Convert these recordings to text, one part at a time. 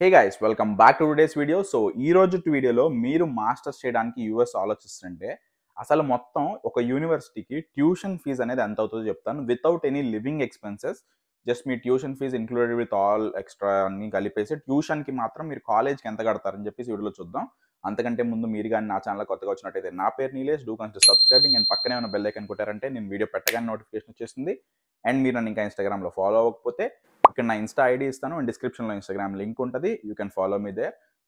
Hey guys welcome back to today's video. So ఈ రోజు వీడియోలో మీరు మాస్టర్స్ చేయడానికి యూఎస్ ఆలోచిస్తుంటే అసలు మొత్తం ఒక యూనివర్సిటీకి ట్యూషన్ ఫీజు అనేది ఎంత అవుతుందో చెప్తాను without any living expenses. Just మీ tuition fees included with all extra అన్ని కలిపేసి ట్యూషన్కి మాత్రం మీరు కాలేజ్కి ఎంత కడతారని చెప్పేసి వీడియోలో చూద్దాం. అంతకంటే ముందు మీరు కానీ నా ఛానల్ కొత్తగా వచ్చినట్టయితే నా పేరు Nilesh, do consider subscribing and పక్కనే ఉన్న బెల్ ఐకాన్ కొట్టారంటే నేను వీడియో పెట్టగానే నోటిఫికేషన్ వచ్చేస్తుంది. అండ్ మీరు నన్ను ఇంకా ఇన్స్టాగ్రామ్లో ఫాలో అవ్వకపోతే ఇక్కడ నా ఇన్స్టా ఐడి ఇస్తాను అండ్ డిస్క్రిప్షన్లో ఇన్స్టాగ్రామ్ లింక్ ఉంటుంది, you can follow me they.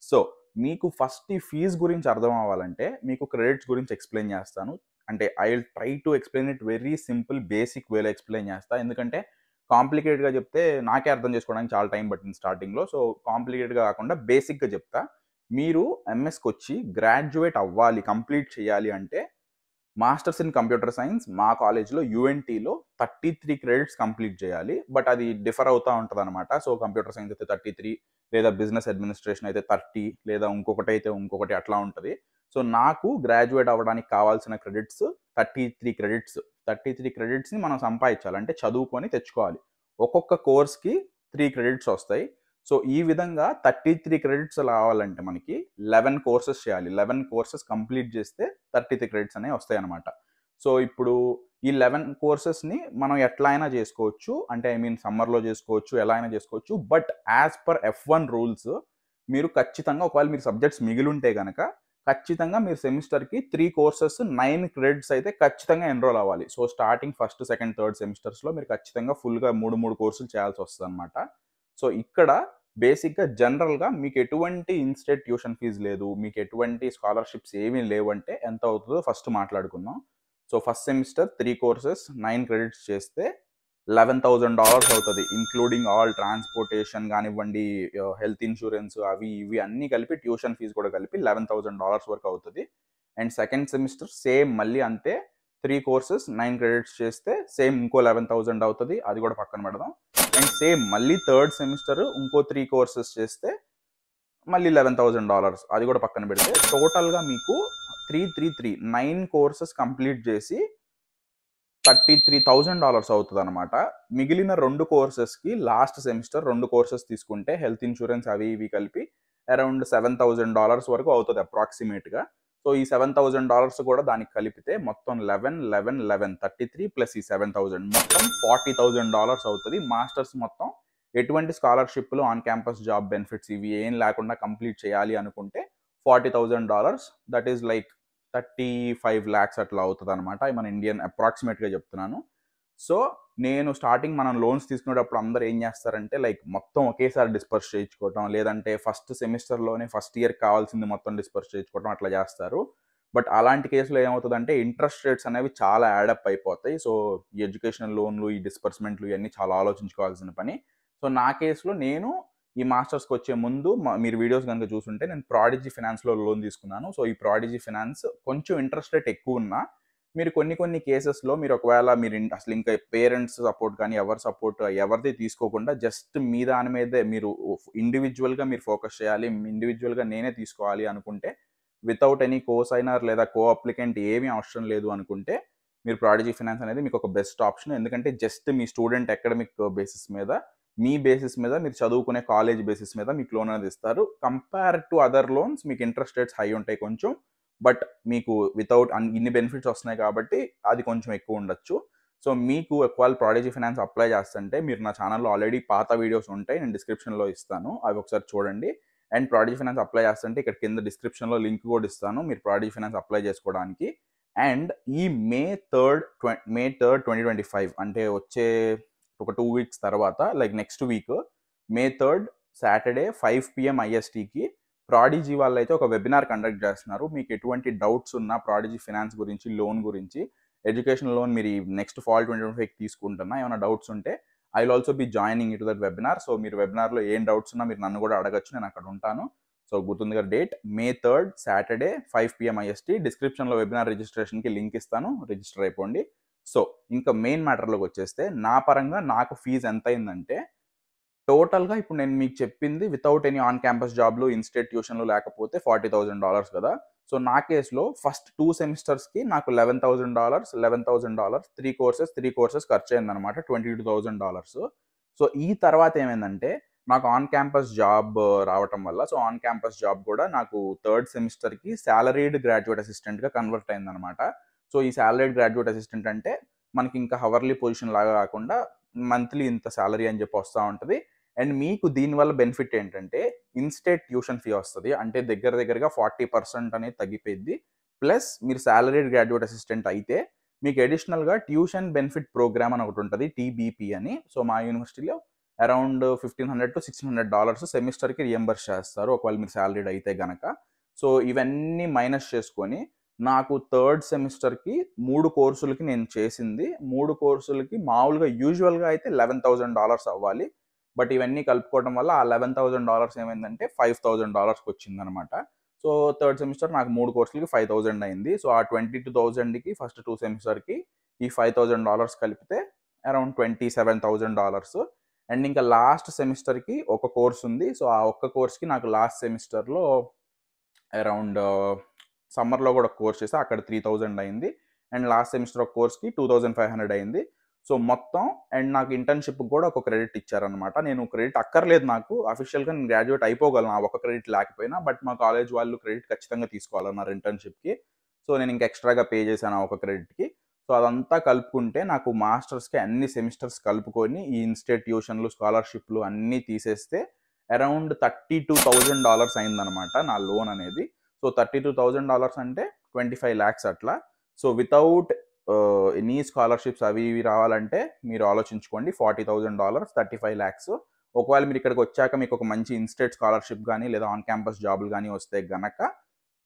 So మీకు ఫస్ట్ ఈ ఫీజ్ గురించి అర్థం అవ్వాలంటే మీకు క్రెడిట్స్ గురించి ఎక్స్ప్లెయిన్ చేస్తాను. అంటే I will try to explain it very simple basic వేలో ఎక్స్ప్లెయిన్ చేస్తాను. ఎందుకంటే కాంప్లికేటెడ్గా చెప్తే నాకే అర్థం చేసుకోవడానికి చాలా టైం పట్టింది స్టార్టింగ్లో. సో కాంప్లికేటెడ్గా కాకుండా బేసిక్గా చెప్తా. మీరు ఎంఎస్కి వచ్చి గ్రాడ్యుయేట్ అవ్వాలి, కంప్లీట్ చేయాలి అంటే మాస్టర్స్ ఇన్ కంప్యూటర్ సైన్స్ మా కాలేజ్లో యూఎన్టీలో 33 క్రెడిట్స్ కంప్లీట్ చేయాలి. బట్ అది డిఫర్ అవుతూ ఉంటుంది అనమాట. సో కంప్యూటర్ సైన్స్ అయితే 33, లేదా బిజినెస్ అడ్మినిస్ట్రేషన్ అయితే 30, లేదా ఇంకొకటి అయితే ఇంకొకటి అట్లా ఉంటుంది. సో నాకు గ్రాడ్యుయేట్ అవ్వడానికి కావాల్సిన క్రెడిట్స్ 33 క్రెడిట్స్. 33 క్రెడిట్స్ని మనం సంపాదించాలి, అంటే చదువుకొని తెచ్చుకోవాలి. ఒక్కొక్క కోర్స్కి 3 క్రెడిట్స్ వస్తాయి. సో ఈ విధంగా 33 క్రెడిట్స్ రావాలంటే మనకి 11 కోర్సెస్ చేయాలి. 11 కోర్సెస్ కంప్లీట్ చేస్తే 33 క్రెడిట్స్ అనేవి వస్తాయి అనమాట. సో ఇప్పుడు ఈ 11 కోర్సెస్ని మనం ఎట్లా అయినా చేసుకోవచ్చు, అంటే ఐ మీన్ సమ్మర్లో చేసుకోవచ్చు, ఎలా అయినా చేసుకోవచ్చు. But as per F1 rules మీరు ఖచ్చితంగా ఒకవేళ మీరు సబ్జెక్ట్స్ మిగిలి ఉంటే కనుక ఖచ్చితంగా మీరు సెమిస్టర్కి 3 కోర్సెస్ 9 క్రెడిట్స్ అయితే ఖచ్చితంగా ఎన్రోల్ అవ్వాలి. So starting first, second, third సెమిస్టర్స్లో మీరు ఖచ్చితంగా ఫుల్గా మూడు కోర్సులు చేయాల్సి వస్తుంది అనమాట. సో ఇక్కడ బేసిక్గా జనరల్గా మీకు ఎటువంటి ఇన్స్టెంట్ ట్యూషన్ ఫీజు లేదు, మీకు ఎటువంటి స్కాలర్షిప్స్ ఏమీ లేవంటే ఎంత అవుతుందో ఫస్ట్ మాట్లాడుకుందాం. So first semester 3 courses 9 credits చేస్తే $11,000 అవుతుంది, ఇంక్లూడింగ్ ఆల్ ట్రాన్స్పోర్టేషన్ కానివ్వండి, హెల్త్ ఇన్సూరెన్స్ అవి ఇవి అన్నీ కలిపి ట్యూషన్ ఫీజు కూడా కలిపి $11,000 వరకు అవుతుంది. అండ్ సెకండ్ సెమిస్టర్ సేమ్ మళ్ళీ అంతే, 3 కోర్సెస్ 9 క్రెడిట్స్ చేస్తే సేమ్ ఇంకో 11,000 అవుతుంది, అది కూడా పక్కన పెడదాం. అండ్ సేమ్ మళ్ళీ థర్డ్ సెమిస్టర్ ఇంకో 3 కోర్సెస్ చేస్తే మళ్ళీ $11,000, అది కూడా పక్కన పెడితే టోటల్గా మీకు 9 కోర్సెస్ కంప్లీట్ చేసి $33,000 అవుతుంది అనమాట. మిగిలిన 2 కోర్సెస్కి లాస్ట్ సెమిస్టర్ 2 కోర్సెస్ తీసుకుంటే హెల్త్ ఇన్సూరెన్స్ అవి ఇవి కలిపి అరౌండ్ $7,000 వరకు అవుతుంది అప్రాక్సిమేట్గా. సో ఈ $7,000 కూడా దానికి కలిపితే మొత్తం 33 ప్లస్ ఈ 7,000 మొత్తం $40,000 అవుతుంది. మాస్టర్స్ మొత్తం ఎటువంటి స్కాలర్షిప్లు, ఆన్ క్యాంపస్ జాబ్ బెనిఫిట్స్ ఇవి ఏం లేకుండా కంప్లీట్ చేయాలి అనుకుంటే $40,000, దట్ ఈస్ లైక్ 35 lakhs అట్లా అవుతుంది అనమాట. మన ఇండియన్ అప్రాక్సిమేట్గా చెప్తున్నాను. సో నేను స్టార్టింగ్ మనం లోన్స్ తీసుకునేటప్పుడు అందరూ ఏం చేస్తారంటే లైక్ మొత్తం ఒకేసారి డిస్పర్స్ చేయించుకోవటం, లేదంటే ఫస్ట్ సెమిస్టర్లోనే ఫస్ట్ ఇయర్ కావాల్సింది మొత్తం డిస్పర్స్ చేయించుకోవటం అట్లా చేస్తారు. బట్ అలాంటి కేసులో ఏమవుతుందంటే ఇంట్రెస్ట్ రేట్స్ అనేవి చాలా యాడప్ అయిపోతాయి. సో ఈ ఎడ్యుకేషనల్ లోన్లు, ఈ డిస్పర్స్మెంట్లు ఇవన్నీ చాలా ఆలోచించుకోవాల్సిన పని. సో నా కేసులో నేను ఈ మాస్టర్స్కి వచ్చే ముందు మీరు వీడియోస్ కనుక చూసుంటే నేను ప్రాడిజీ ఫైనాన్స్లో లోన్ తీసుకున్నాను. సో ఈ ప్రాడిజీ ఫైనాన్స్ కొంచెం ఇంట్రెస్ట్ రేట్ ఎక్కువ ఉన్నా మీరు కొన్ని కేసెస్లో మీరు ఒకవేళ మీరు అసలు ఇంకా పేరెంట్స్ సపోర్ట్ కానీ ఎవరి సపోర్ట్ ఎవరిది తీసుకోకుండా జస్ట్ మీ దాని మీదే మీరు ఇండివిజువల్గా మీరు ఫోకస్ చేయాలి, ఇండివిజువల్గా నేనే తీసుకోవాలి అనుకుంటే వితౌట్ ఎనీ కోసైనర్ లేదా కో అప్లికెంట్ ఏమీ అవసరం లేదు అనుకుంటే మీరు ప్రాడిజీ ఫైనాన్స్ అనేది మీకు ఒక బెస్ట్ ఆప్షన్. ఎందుకంటే జస్ట్ మీ స్టూడెంట్ అకాడమిక్ బేసిస్ మీద, మీ బేసిస్ మీద, మీరు చదువుకునే కాలేజ్ బేసిస్ మీద మీకు లోన్ అనేది ఇస్తారు. కంపేర్ టు అదర్ లోన్స్ మీకు ఇంట్రెస్ట్ రేట్స్ హై ఉంటాయి కొంచెం, బట్ మీకు వితౌట్ ఇన్ని బెనిఫిట్స్ వస్తున్నాయి కాబట్టి అది కొంచెం ఎక్కువ ఉండొచ్చు. సో మీకు ఒకవేళ ప్రాడిజీ ఫైనాన్స్ అప్లై చేస్తుంటే మీరు నా ఛానల్లో ఆల్రెడీ పాత వీడియోస్ ఉంటాయి, నేను డిస్క్రిప్షన్లో ఇస్తాను, అవి ఒకసారి చూడండి. అండ్ ప్రాడిజీ ఫైనాన్స్ అప్లై చేస్తుంటే ఇక్కడ కింద డిస్క్రిప్షన్లో లింక్ కూడా ఇస్తాను మీరు ప్రాడిజీ ఫైనాన్స్ అప్లై చేసుకోవడానికి. అండ్ ఈ మే 3rd 2025 అంటే వచ్చే ఒక 2 weeks తర్వాత, లైక్ నెక్స్ట్ వీక్ మే 3rd సాటర్డే 5 PM ISTకి ప్రాడిజీ వాళ్ళు అయితే ఒక వెబినార్ కండక్ట్ చేస్తున్నారు. మీకు ఎటువంటి డౌట్స్ ఉన్నా ప్రాడిజీ ఫైనాన్స్ గురించి, లోన్ గురించి, ఎడ్యుకేషన్ లోన్ మీరు నెక్స్ట్ ఫాల్ 2025 తీసుకుంటున్నా ఏమైనా డౌట్స్ ఉంటే I will also be joining in to that webinar. So మీరు వెబినార్లో ఏం డౌట్స్ ఉన్నా మీరు నన్ను కూడా అడగచ్చు, నేను అక్కడ ఉంటాను. సో గుర్తుందిగా date May 3rd Saturday 5 PM IST. డిస్క్రిప్షన్లో వెబినార్ రిజిస్ట్రేషన్కి లింక్ ఇస్తాను, రిజిస్టర్ అయిపోండి. సో ఇంకా మెయిన్ మ్యాటర్లోకి వచ్చేస్తే నా పరంగా నాకు ఫీజు ఎంత అయిందంటే టోటల్గా ఇప్పుడు నేను మీకు చెప్పింది వితౌట్ ఎనీ ఆన్ క్యాంపస్ జాబ్లు, ఇన్స్టిట్యూట్ ట్యూషన్లు లేకపోతే $40,000 కదా. సో నా కేసులో ఫస్ట్ 2 సెమిస్టర్స్కి నాకు $11,000 త్రీ కోర్సెస్ ఖర్చు అయిందనమాట, $22,000. సో ఈ తర్వాత ఏమైందంటే నాకు ఆన్ క్యాంపస్ జాబ్ రావటం వల్ల, సో ఆన్ క్యాంపస్ జాబ్ కూడా నాకు థర్డ్ సెమిస్టర్‌కి సాలరీడ్ గ్రాడ్యుయేట్ అసిస్టెంట్‌గా కన్వర్ట్ అయిందనమాట. సో ఈ సాలరీడ్ గ్రాడ్యుయేట్ అసిస్టెంట్ అంటే మనకి ఇంకా హవర్లీ పొజిషన్ లాగా కాకుండా మంత్లీ ఇంత సాలరీ అని చెప్పి వస్తా ఉంటది. అండ్ మీకు దీనివల్ల బెనిఫిట్ ఏంటంటే ఇన్‌స్టేట్ ట్యూషన్ ఫీ వస్తది. అంటే దగ్గరగా 40% అనేది తగ్గిపోయిద్ది. ప్లస్ మీరు సాలరీడ్ గ్రాడ్యుయేట్ అసిస్టెంట్ అయితే మీకు అడిషనల్‌గా ట్యూషన్ బెనిఫిట్ ప్రోగ్రామ్ అని ఒకటుంటది. టీబీపీ అని. సో మా యూనివర్సిటీలో అరౌండ్ $1,500 to $1,600 సెమిస్టర్‌కి రియంబర్స్ చేస్తారు. ఒకవేళ మీరు సాలరీడ్ అయితే గనక. సో ఇవన్నీ మైనస్ చేసుకొని నాకు థర్డ్ సెమిస్టర్‌కి 3 కోర్సులకి నేను చేసింది 3 కోర్సులకి మామూలుగా యూజువల్‌గా అయితే $11,000 అవ్వాలి. బట్ ఇవన్నీ కలుపుకోవడం వల్ల ఆ $11,000 ఏమైందంటే $5,000కి వచ్చిందనమాట. సో థర్డ్ సెమిస్టర్ నాకు 3 కోర్సులకి 5,000 అయింది. సో ఆ 22,000కి ఫస్ట్ 2 సెమిస్టర్‌కి ఈ $5,000 కలిపితే అరౌండ్ $27,000. అండ్ ఇంకా లాస్ట్ సెమిస్టర్‌కి ఒక కోర్స్ ఉంది. సో ఆ ఒక్క కోర్స్‌కి నాకు లాస్ట్ సెమిస్టర్‌లో అరౌండ్ సమ్మర్‌లో కూడా ఒక కోర్స్ చేశా. అక్కడ 3,000 అయింది. అండ్ లాస్ట్ సెమిస్టర్ ఒక కోర్స్‌కి 2,500 అయింది. సో మొత్తం అండ్ నాకు ఇంటర్న్‌షిప్‌కి కూడా ఒక క్రెడిట్ ఇచ్చారనమాట. నేను క్రెడిట్ అక్కర్లేదు నాకు. అఫీషియల్‌గా నేను గ్రాడ్యుయేట్ అయిపోగలను ఆ ఒక్క క్రెడిట్ లేకపోయినా. బట్ మా కాలేజ్ వాళ్ళు క్రెడిట్ ఖచ్చితంగా తీసుకోవాలన్నారు ఇంటర్న్‌షిప్‌కి. సో నేను ఇంకా ఎక్స్‌ట్రాగా పే చేశాను ఆ ఒక క్రెడిట్‌కి. సో అదంతా కలుపుకుంటే నాకు మాస్టర్స్‌కి అన్ని సెమిస్టర్స్ కలుపుకొని ఈ ఇన్‌స్టేట్ ట్యూషన్‌లు, స్కాలర్‌షిప్‌లు అన్నీ తీసేస్తే అరౌండ్ $32,000 అయిందనమాట నా లోన్ అనేది. సో $32,000 అంటే 25 lakhs అట్లా. సో వితౌట్ ఎనీ స్కాలర్‌షిప్స్ అవి ఇవి రావాలంటే మీరు ఆలోచించుకోండి. $40,000 35 lakhs. ఒకవేళ మీరు ఇక్కడికి వచ్చాక మీకు ఒక మంచి ఇన్‌స్టేట్ స్కాలర్‌షిప్ గాని లేదా ఆన్ క్యాంపస్ జాబ్‌లు గాని వస్తే గనక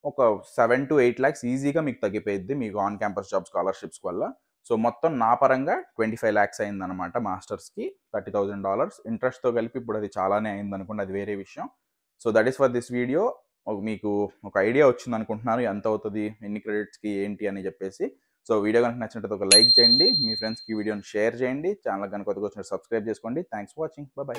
ఒక 7-8 lakhs ఈజీగా మీకు తగ్గిపోయిద్ది మీకు ఆన్ క్యాంపస్ జాబ్ స్కాలర్‌షిప్స్ వల్ల. సో మొత్తం నా పరంగా 25 lakhs అయిందనమాట మాస్టర్స్‌కి $30,000. ఇంట్రెస్ట్‌తో కలిపి ఇప్పుడు అది చాలానే అయిందనుకోండి అది వేరే విషయం. So that is for this video. మీకు ఒక ఐడియా వచ్చిందనుకుంటున్నాను. ఎంత అవుతది, ఎన్ని క్రెడిట్స్‌కి ఏంటి అని చెప్పేసి. సో వీడియో గనుక నచ్చినట్లయితే ఒక లైక్ చేయండి. మీ ఫ్రెండ్స్‌కి ఈ వీడియోని షేర్ చేయండి. ఛానల్ గనుక కొత్తగా వచ్చినట్లయితే సబ్స్క్రైబ్ చేసుకోండి. Thanks for watching. By by.